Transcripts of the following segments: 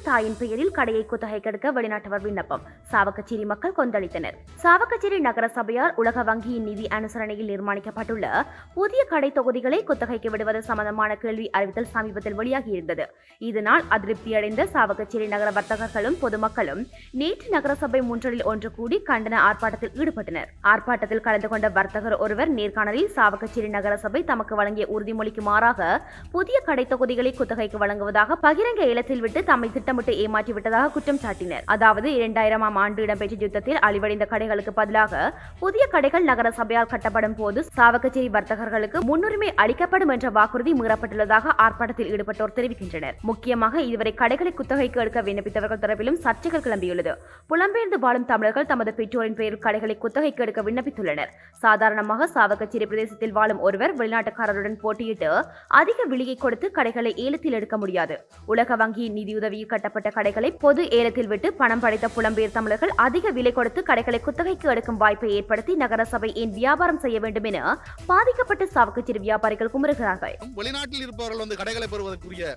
தாயின் பெயரில் கடையை குத்தகைக்கு எடுக்க வெளிநாட்டவர் விண்ணப்பம். சாவகச்சேரி மக்கள் கொந்தளித்தனர். சாவகச்சேரி நகர சபையால் உலக வங்கியின் நிதி அனுசரணையில் நிர்மாணிக்கப்பட்டுள்ள புதிய கடை தொகுதிகளை குத்தகைக்கு விடுவது சம்பந்தமான கேள்வி அறிவித்தல் சமீபத்தில் வெளியாகியிருந்தது. இதனால் அதிருப்தியடைந்த சாவகச்சேரி நகர வர்த்தகர்களும் பொதுமக்களும் நேற்று நகரசபை முன்றலில் ஒன்று கூடி கண்டன ஆர்ப்பாட்டத்தில் ஈடுபட்டனர். ஆர்ப்பாட்டத்தில் கலந்து கொண்ட வர்த்தகர் ஒருவர் நேர்காணலில் சாவகச்சேரி நகரசபை தமக்கு வழங்கிய உறுதிமொழிக்கு மாறாக புதிய கடை தொகுதிகளை குத்தகைக்கு வழங்குவதாக பகிரங்க ஏலத்தில் விட்டு தம்மை திட்டமிட்டு ஏமாற்றிவிட்டதாக குற்றம் சாட்டினர். அதாவது 2000ஆம் ஆண்டு இடம்பெற்ற யுத்தத்தில் அழிவடைந்த கடைகளுக்கு பதிலாக புதிய கடைகள் நகர சபையால் கட்டப்படும் போது சாவகச்சேரி வர்த்தகர்களுக்கு முன்னுரிமை அளிக்கப்படும் என்ற வாக்குறுதி மீறப்பட்டுள்ளதாக ஆர்ப்பாட்டத்தில் ஈடுபட்டோர் தெரிவிக்கின்றனர். முக்கியமாக இதுவரை கடைகளை குத்தகைக்கு எடுக்க விண்ணப்பித்தவர்கள் தரப்பிலும் சர்ச்சைகள் கிளம்பியுள்ளது. புலம்பெயர்ந்து வாழும் தமிழர்கள் தமது பெற்றோரின் பெயரில் கடைகளை குத்தகைக்கு எடுக்க விண்ணப்பித்துள்ளனர். சாதாரணமாக சாவகச்சேரி பிரதேசத்தில் வாழும் ஒருவர் வெளிநாட்டுக்காரருடன் போட்டியிட்டு அதிக விலையை கொடுத்து கடைகளை ஏலத்தில் எடுக்க முடியாது. உலக வங்கியின் நிதியுதவியில் கட்டப்பட்ட கடைகளை பொது ஏலத்தில் விட்டு பணம் படைத்த புலம்பெயர் தமிழர்கள் அதிக விலை கொடுத்து கடைகளை குத்தகைக்கு எடுக்கும் வாய்ப்பை ஏற்படுத்தி நகரசபை ஏன் வியாபாரம் செய்ய வேண்டும் என பாதிக்கப்பட்ட சாவகச்சேரி வியாபாரிகள் குமுறுகிறார்கள். வெளிநாட்டில் இருப்பவர்கள் கடைகளை பெறுவதற்குரிய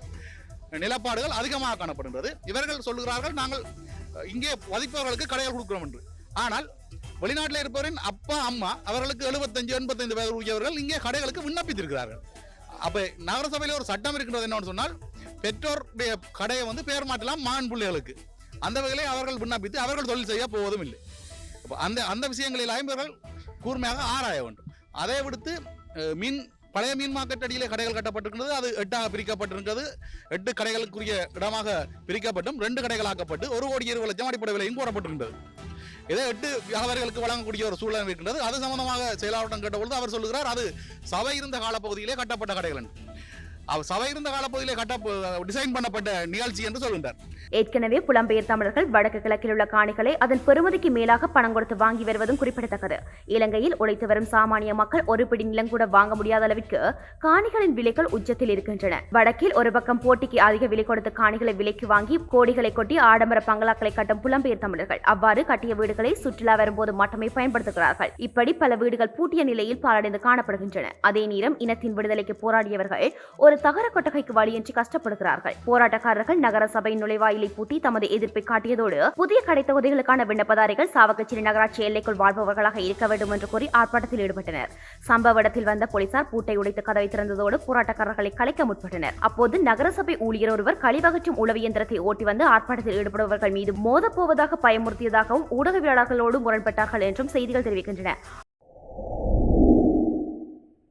நிலப்பாடுகள் அதிகமாக காணப்படுகிறது. இவர்கள் சொல்லுகிறார்கள், நாங்கள் இங்கே வதிப்பவர்களுக்கு கடைகள் கொடுக்கிறோம் என்று. ஆனால் வெளிநாட்டில் இருப்பவரின் அப்பா அம்மா அவர்களுக்கு 75-85 வயது உரியவர்கள் இங்கே கடைகளுக்கு விண்ணப்பித்திருக்கிறார்கள். அப்ப நகரசபையில் ஒரு சட்டம் இருக்கின்றது. என்னன்னு சொன்னால், பெற்றோருடைய கடையை பெயர் மாற்றலாம் மகன் பிள்ளைகளுக்கு. அந்த வகையிலே அவர்கள் விண்ணப்பித்து அவர்கள் தொழில் செய்ய போவதும் இல்லை. அந்த விஷயங்களில் இவர்கள் கூர்மையாக ஆராய வேண்டும். அதை விடுத்து பழைய மீன் மார்க்கெட் அடியிலே கடைகள் கட்டப்பட்டிருக்கிறது. அது 8ஆக பிரிக்கப்பட்டிருக்கிறது. 8 கடைகளுக்குரிய இடமாக பிரிக்கப்பட்டும் 2 கடைகளாக்கப்பட்டு 1,20,00,000 அடிப்படை விலையும் கோரப்பட்டிருக்கிறது. இதை 8 வியாபாரிகளுக்கு வழங்கக்கூடிய ஒரு சூழல் இருக்கின்றது. அது சம்பந்தமாக செயலாளரிடம் கேட்டபொழுது அவர் சொல்லுகிறார், அது சபை இருந்த காலப்பகுதியிலே கட்டப்பட்ட கடைகள் என்று. சபை இருந்த காலப்பகுதியிலே டிசைன் பண்ணப்பட்ட நிகழ்ச்சி என்று சொல்கின்றார். ஏற்கனவே புலம்பெயர் தமிழர்கள் வடக்கு கிழக்கில் உள்ள காணிகளை அதன் பெறுமதிக்கு மேலாக பணம் கொடுத்து வாங்கி வருவதும் குறிப்பிடத்தக்கது. இலங்கையில் உழைத்து வரும் சாமானிய மக்கள் ஒரு பிடி நிலம் கூட வாங்க முடியாத அளவிற்கு காணிகளின் விலைகள் உச்சத்தில் இருக்கின்றன. வடக்கில் ஒரு பக்கம் போட்டிக்கு அதிக விலை கொடுத்து காணிகளை விலைக்கு வாங்கி கோடிகளை கொட்டி ஆடம்பர பங்களாக்களை கட்டும் புலம்பெயர் தமிழர்கள் அவ்வாறு கட்டிய வீடுகளை சுற்றுலா வரும்போது மட்டுமே பயன்படுத்துகிறார்கள். இப்படி பல வீடுகள் பூட்டிய நிலையில் பாலடைந்து காணப்படுகின்றன. அதே நேரம் இனத்தின் விடுதலைக்கு போராடியவர்கள் ஒரு தகர கொட்டகைக்கு வழியின்றி கஷ்டப்படுகிறார்கள். போராட்டக்காரர்கள் நகரசபை நுழைவாயிலை பூட்டி தமது எதிர்ப்பை காட்டியதோடு புதிய கடை தொகுதிகளுக்கான விண்ணப்பதாரிகள் சாவகச்சேரி நகராட்சி எல்லைக்குள் வாழ்பவர்களாக இருக்க வேண்டும் என்று கூறி ஆர்ப்பாட்டத்தில் ஈடுபட்டனர். சம்பவ இடத்தில் வந்த போலீசார் பூட்டை உடைத்து கதவை திறந்ததோடு போராட்டக்காரர்களை கலைக்க முற்பட்டனர். அப்போது நகரசபை ஊழியர் ஒருவர் கழிவகற்றும் உளவு இயந்திரத்தை ஓட்டி வந்து ஆர்ப்பாட்டத்தில் ஈடுபடுபவர்கள் மீது மோதப்போவதாக பயமுறுத்தியதாகவும் ஊடகவியலாளர்களோடு முரண்பட்டார்கள் என்றும் செய்திகள் தெரிவிக்கின்றன.